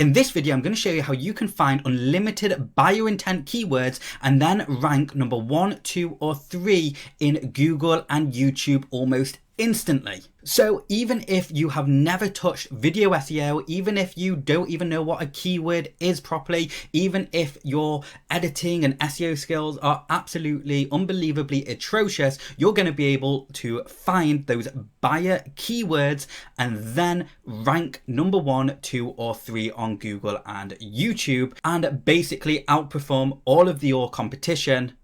In this video, I'm going to show you how you can find unlimited buyer intent keywords and then rank number 1, 2, or 3 in Google and YouTube almost instantly. So even if you have never touched video SEO, even if you don't even know what a keyword is properly, even if your editing and SEO skills are absolutely unbelievably atrocious, you're going to be able to find those buyer keywords and then rank number 1, 2, or 3 on Google and YouTube and basically outperform all of your competition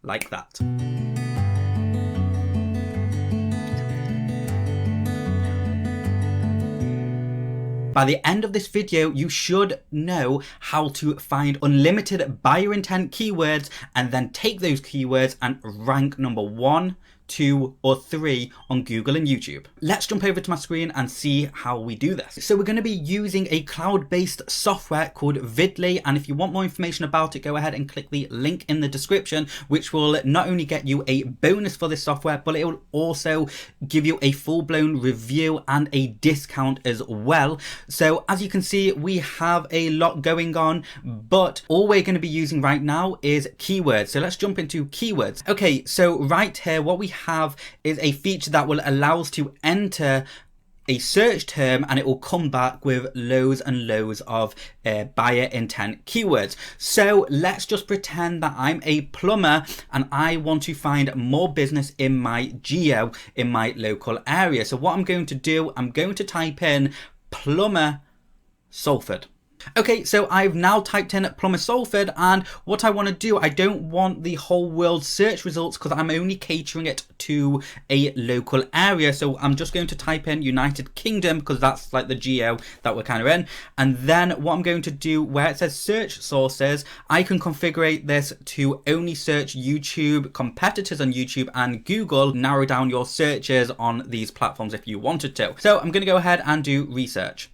like that. By the end of this video, you should know how to find unlimited buyer intent keywords and then take those keywords and rank number 1, 2, or 3 on Google and YouTube. Let's jump over to my screen and see how we do this. So we're going to be using a cloud-based software called Vidly, and if you want more information about it, go ahead and click the link in the description, which will not only get you a bonus for this software, but it will also give you a full-blown review and a discount as well. So as you can see, we have a lot going on, but all we're going to be using right now is keywords. So let's jump into keywords. Okay, so right here, what we have is a feature that will allow us to enter a search term and it will come back with loads and loads of buyer intent keywords. So let's just pretend that I'm a plumber and I want to find more business in my geo, in my local area. So what I'm going to do, I'm going to type in plumber Salford. Okay, so I've now typed in plumber Salford, and what I want to do, I don't want the whole world search results because I'm only catering it to a local area. So I'm just going to type in United Kingdom because that's like the geo that we're kind of in. And then what I'm going to do, where it says search sources, I can configure this to only search YouTube, competitors on YouTube and Google, narrow down your searches on these platforms if you wanted to. So I'm going to go ahead and do research.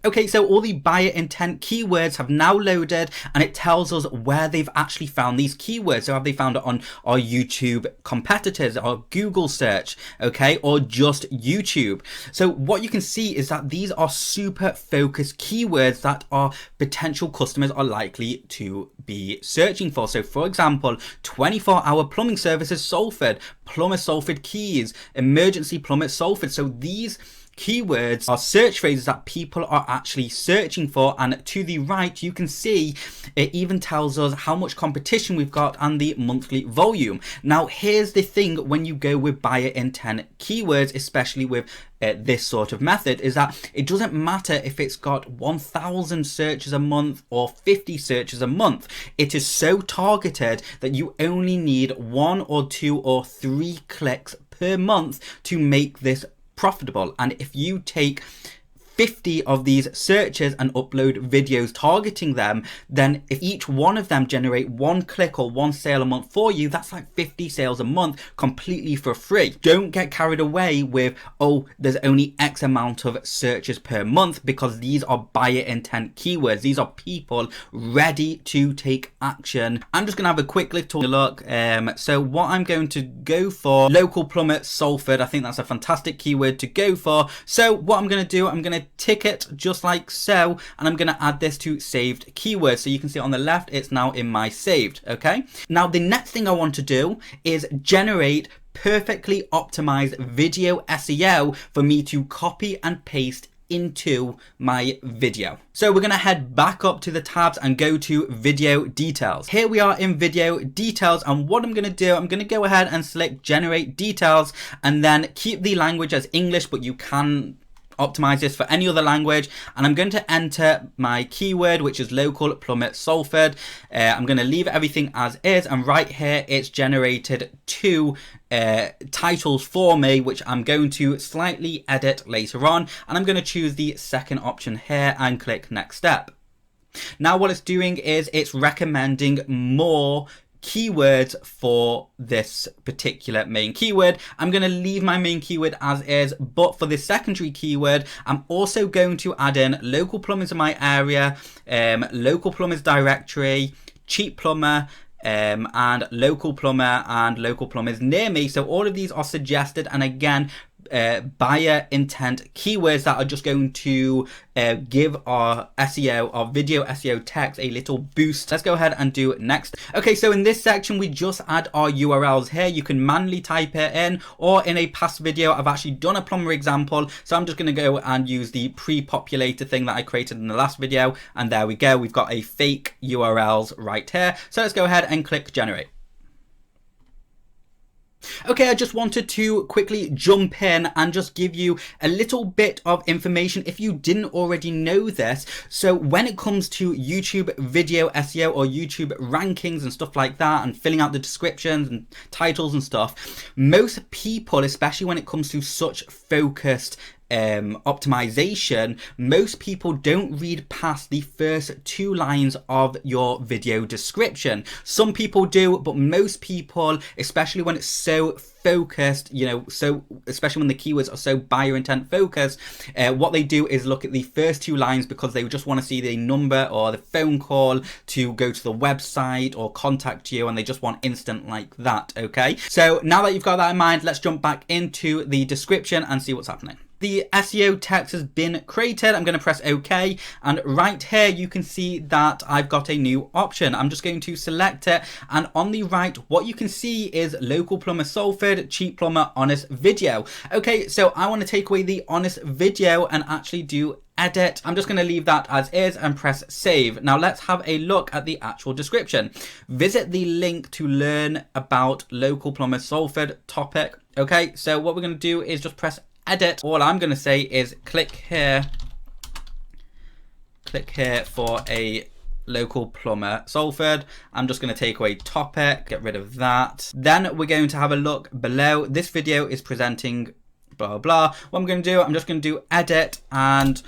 Okay, so all the buyer intent keywords have now loaded and it tells us where they've actually found these keywords. So have they found it on our YouTube competitors or Google search, okay, or just YouTube? So what you can see is that these are super focused keywords that our potential customers are likely to be searching for. So for example, 24-hour plumbing services Salford, plumber Salford keys, emergency plumber Salford. So these keywords are search phrases that people are actually searching for, and to the right you can see it even tells us how much competition we've got and the monthly volume. Now here's the thing, when you go with buyer intent keywords, especially with this sort of method, is that it doesn't matter if it's got 1,000 searches a month or 50 searches a month. It is so targeted that you only need 1 or 2 or 3 clicks per month to make this profitable. And if you take 50 of these searches and upload videos targeting them, then if each one of them generate 1 click or 1 sale a month for you, that's like 50 sales a month completely for free. Don't get carried away with, oh, there's only X amount of searches per month, because these are buyer intent keywords. These are people ready to take action. I'm just gonna have a quick little look. So what I'm going to go for, local plumber Salford. I think that's a fantastic keyword to go for. So what I'm gonna do, I'm gonna tick it just like so, and I'm going to add this to saved keywords. So you can see on the left, it's now in my saved. Okay. Now the next thing I want to do is generate perfectly optimized video SEO for me to copy and paste into my video. So we're going to head back up to the tabs and go to video details. Here we are in video details, and what I'm going to do, I'm going to go ahead and select generate details and then keep the language as English, but you can optimize this for any other language, and I'm going to enter my keyword, which is local plumber Salford. I'm going to leave everything as is, and right here it's generated 2 titles for me, which I'm going to slightly edit later on, and I'm going to choose the second option here and click next step. Now what it's doing is it's recommending more keywords for this particular main keyword. I'm going to leave my main keyword as is, but for this secondary keyword, I'm also going to add in local plumbers in my area, local plumbers directory, cheap plumber, and local plumber and local plumbers near me. So all of these are suggested, and again, buyer intent keywords that are just going to give our SEO, our video SEO text, a little boost. Let's go ahead and do next. Okay, so in this section, we just add our URLs here. You can manually type it in, or in a past video, I've actually done a plumber example. So I'm just going to go and use the pre-populated thing that I created in the last video. And there we go. We've got a fake URLs right here. So let's go ahead and click generate. Okay, I just wanted to quickly jump in and just give you a little bit of information if you didn't already know this. So when it comes to YouTube video SEO or YouTube rankings and stuff like that, and filling out the descriptions and titles and stuff, most people, especially when it comes to such focused optimization, most people don't read past the first 2 lines of your video description. Some people do, but most people, especially when it's so focused, you know, so especially when the keywords are so buyer intent focused, what they do is look at the first 2 lines because they just want to see the number or the phone call to go to the website or contact you, and they just want instant like that. Okay, so now that you've got that in mind, let's jump back into the description and see what's happening. The SEO text has been created. I'm going to press OK, and right here you can see that I've got a new option. I'm just going to select it, and on the right what you can see is local plumber Salford, cheap plumber, honest video. Okay, so I want to take away the honest video and actually do edit. I'm just going to leave that as is and press save. Now let's have a look at the actual description. Visit the link to learn about local plumber Salford topic. Okay, so what we're going to do is just press edit. All I'm going to say is click here for a local plumber Salford. I'm just going to take away topic, get rid of that. Then we're going to have a look below. This video is presenting blah blah. What I'm going to do, I'm just going to do edit and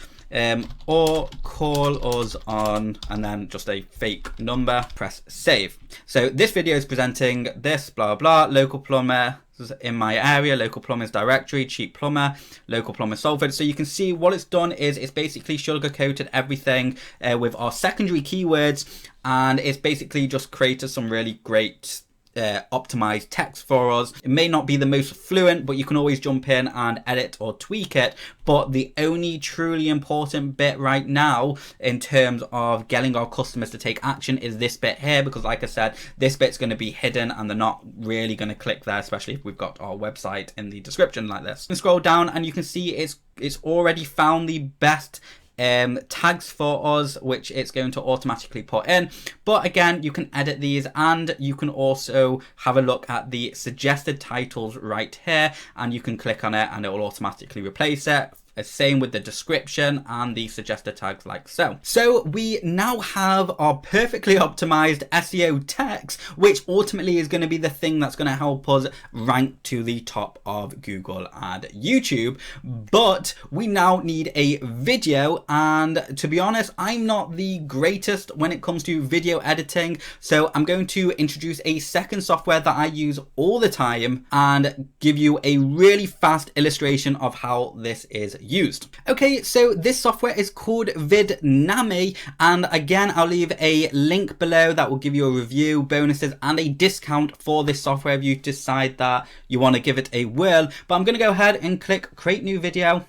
or call us on, and then just a fake number, press save. So this video is presenting this blah blah, local plumber in my area, local plumbers directory, cheap plumber, local plumber Salford. So you can see what it's done is it's basically sugar coated everything with our secondary keywords, and it's basically just created some really great optimized text for us. It may not be the most fluent, but you can always jump in and edit or tweak it. But the only truly important bit right now in terms of getting our customers to take action is this bit here, because like I said, this bit's going to be hidden and they're not really going to click there, especially if we've got our website in the description like this. You can scroll down and you can see it's already found the best tags for us, which it's going to automatically put in. But again, you can edit these, and you can also have a look at the suggested titles right here, and you can click on it and it will automatically replace it. Same with the description and the suggested tags like so. So we now have our perfectly optimized SEO text, which ultimately is going to be the thing that's going to help us rank to the top of Google and YouTube. But we now need a video, and to be honest, I'm not the greatest when it comes to video editing. So I'm going to introduce a second software that I use all the time and give you a really fast illustration of how this is used. Okay, so this software is called videly, and again, I'll leave a link below that will give you a review, bonuses, and a discount for this software if you decide that you want to give it a whirl. But I'm going to go ahead and click create new video.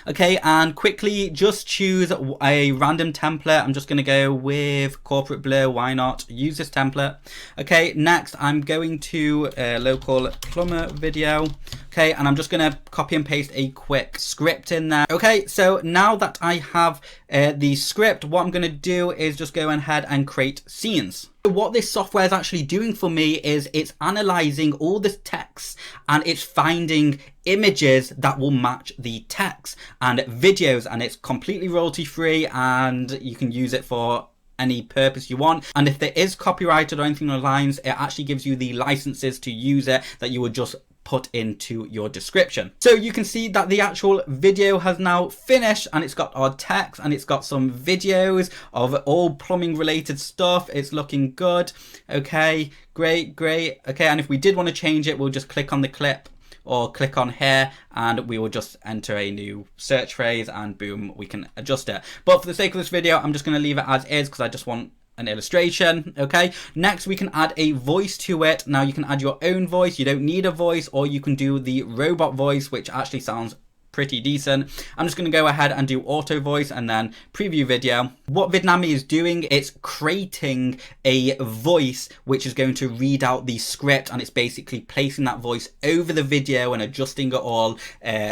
Okay, and quickly just choose a random template. I'm just going to go with corporate blur. Why not use this template? Okay, next I'm going to local plumber video. Okay, and I'm just going to copy and paste a quick script in there. Okay, so now that I have the script, what I'm going to do is just go ahead and create scenes. What this software is actually doing for me is it's analyzing all the text and it's finding images that will match the text and videos, and it's completely royalty free and you can use it for any purpose you want. And if there is copyrighted or anything along the lines, it actually gives you the licenses to use it that you would just put into your description. So you can see that the actual video has now finished, and it's got our text and it's got some videos of all plumbing related stuff. It's looking good. Okay, great. Okay, and if we did want to change it, we'll just click on the clip or click on here and we will just enter a new search phrase and boom, we can adjust it. But for the sake of this video, I'm just going to leave it as is because I just want an illustration. Okay, next we can add a voice to it. Now you can add your own voice, you don't need a voice, or you can do the robot voice, which actually sounds pretty decent. I'm just going to go ahead and do auto voice and then preview video. What Vidnami is doing, it's creating a voice which is going to read out the script, and it's basically placing that voice over the video and adjusting it all.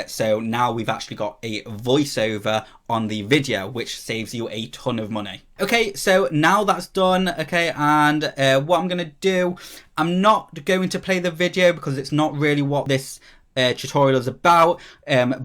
So now we've actually got a voiceover on the video, which saves you a ton of money. Okay, so now that's done. Okay, and what I'm going to do, I'm not going to play the video because it's not really what this tutorial is about,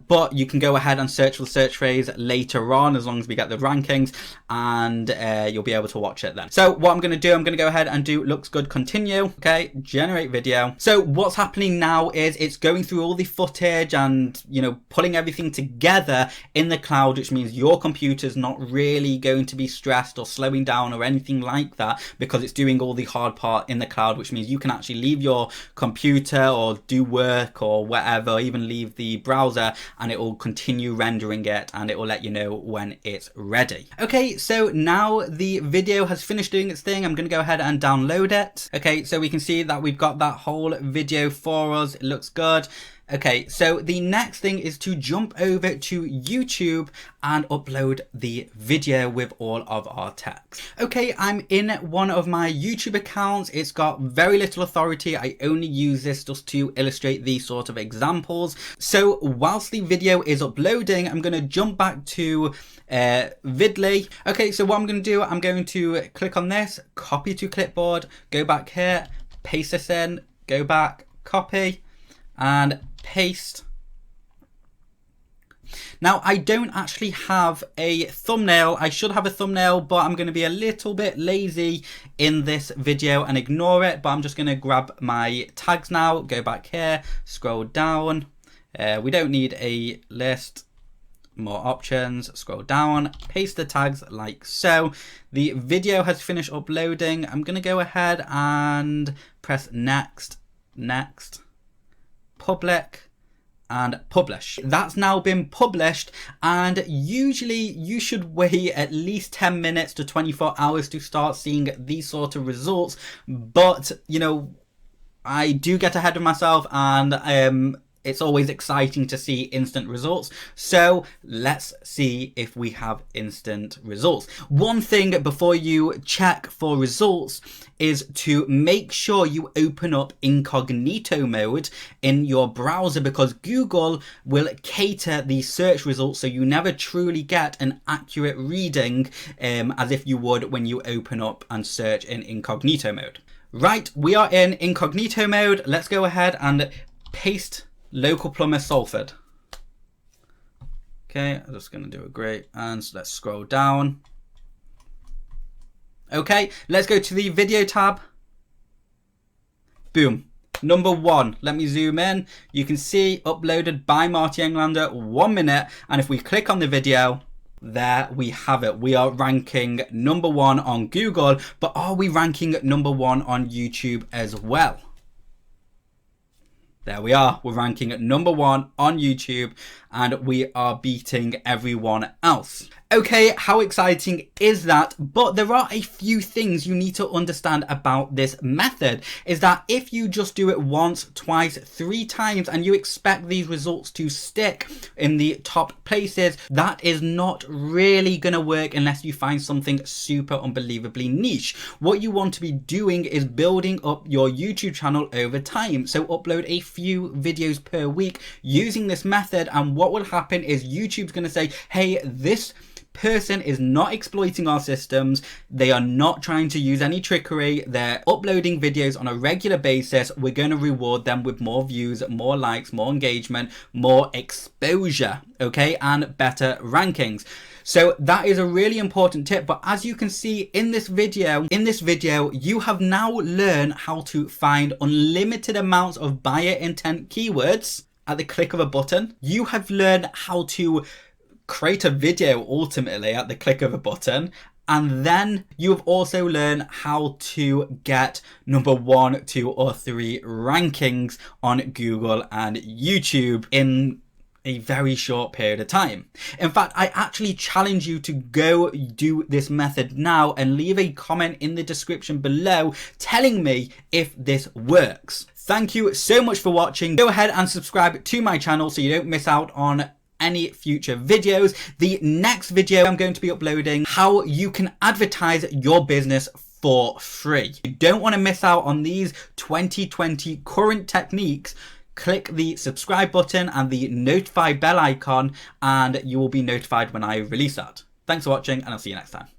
but you can go ahead and search for the search phrase later on, as long as we get the rankings, and you'll be able to watch it then. So what I'm going to do, I'm going to go ahead and do looks good, continue. Okay, generate video. So what's happening now is it's going through all the footage and, you know, pulling everything together in the cloud, which means your computer's not really going to be stressed or slowing down or anything like that, because it's doing all the hard part in the cloud, which means you can actually leave your computer or do work or whatever, even leave the browser, and it will continue rendering it, and it will let you know when it's ready. Okay, so now the video has finished doing its thing. I'm going to go ahead and download it. Okay, so we can see that we've got that whole video for us. It looks good. Okay, so the next thing is to jump over to YouTube and upload the video with all of our text. Okay, I'm in one of my YouTube accounts. It's got very little authority. I only use this just to illustrate these sort of examples. So whilst the video is uploading, I'm going to jump back to vidly. Okay, so what I'm going to do, I'm going to click on this, copy to clipboard, go back here, paste this in, go back, copy, and paste. Now I don't actually have a thumbnail. I should have a thumbnail, but I'm going to be a little bit lazy in this video and ignore it. But I'm just going to grab my tags now, go back here, scroll down. We don't need a list. More options, scroll down, paste the tags like so. The video has finished uploading. I'm going to go ahead and press next, next, public, and publish. That's now been published, and usually you should wait at least 10 minutes to 24 hours to start seeing these sort of results. But, you know, I do get ahead of myself, and it's always exciting to see instant results. So let's see if we have instant results. One thing before you check for results is to make sure you open up incognito mode in your browser, because Google will cater the search results so you never truly get an accurate reading as if you would when you open up and search in incognito mode. Right, we are in incognito mode. Let's go ahead and paste local plumber Salford. Okay, I'm just going to do a great, and so let's scroll down. Okay, let's go to the video tab. Boom. Number one. Let me zoom in. You can see uploaded by Marty Englander, 1 minute. And if we click on the video, there we have it. We are ranking number one on Google, but are we ranking number one on YouTube as well? There we are. We're ranking at number one on YouTube, and we are beating everyone else. Okay, how exciting is that? But there are a few things you need to understand about this method. Is that if you just do it once, twice, 3 times, and you expect these results to stick in the top places, that is not really going to work unless you find something super unbelievably niche. What you want to be doing is building up your YouTube channel over time. So upload a few videos per week using this method, and what will happen is YouTube's going to say, hey, this person is not exploiting our systems. They are not trying to use any trickery. They're uploading videos on a regular basis. We're going to reward them with more views, more likes, more engagement, more exposure, okay, and better rankings. So that is a really important tip. But as you can see in this video, you have now learned how to find unlimited amounts of buyer intent keywords at the click of a button. You have learned how to create a video ultimately at the click of a button, and then you've also learned how to get number 1, 2, or 3 rankings on Google and YouTube in a very short period of time. In fact, I actually challenge you to go do this method now and leave a comment in the description below telling me if this works. Thank you so much for watching. Go ahead and subscribe to my channel so you don't miss out on any future videos. The next video I'm going to be uploading how you can advertise your business for free. You don't want to miss out on these 2020 current techniques. Click the subscribe button and the notify bell icon and you will be notified when I release that. Thanks for watching and I'll see you next time.